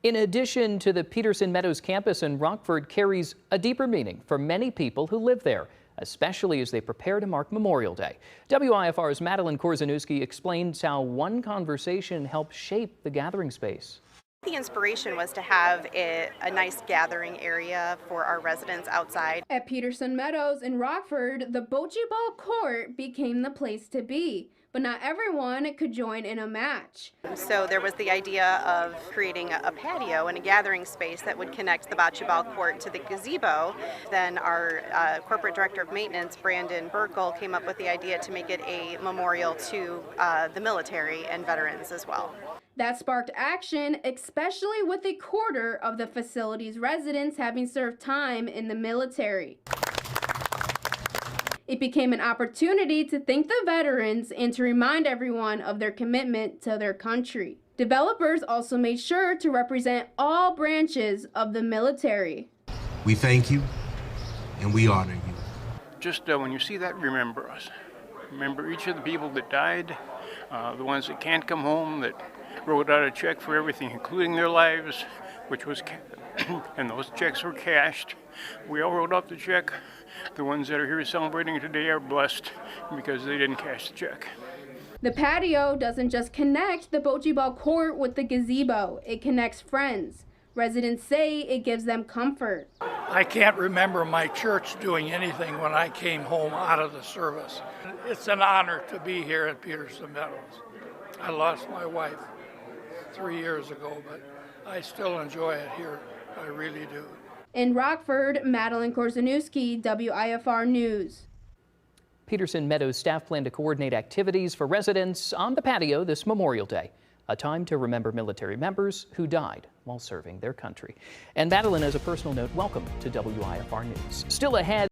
In addition to the Peterson Meadows campus in Rockford carries a deeper meaning for many people who live there, especially as they prepare to mark Memorial Day. WIFR's Madeline Korzeniewski explains how one conversation helped shape the gathering space. The inspiration was to have a nice gathering area for our residents outside. At Peterson Meadows in Rockford, the bocce ball court became the place to be, but not everyone could join in a match. So there was the idea of creating a patio and a gathering space that would connect the bocce ball court to the gazebo. Then our corporate director of maintenance, Brandon Burkle, came up with the idea to make it a memorial to the military and veterans as well. That sparked action, especially with a quarter of the facility's residents having served time in the military. It became an opportunity to thank the veterans and to remind everyone of their commitment to their country. Developers also made sure to represent all branches of the military. We thank you and we honor you. Just when you see that, remember us. Remember each of the people that died, the ones that can't come home, that wrote out a check for everything, including their lives, which was, and those checks were cashed. We all wrote out the check. The ones that are here celebrating today are blessed because they didn't cash the check. The patio doesn't just connect the bocce ball court with the gazebo, it connects friends. Residents say it gives them comfort. I can't remember my church doing anything when I came home out of the service. It's an honor to be here at Peterson Meadows. I lost my wife 3 years ago, but I still enjoy it here. I really do. In Rockford, Madeline Korzeniewski, WIFR News. Peterson Meadows staff plan to coordinate activities for residents on the patio this Memorial Day, a time to remember military members who died while serving their country. And Madeline, as a personal note, welcome to WIFR News. Still ahead.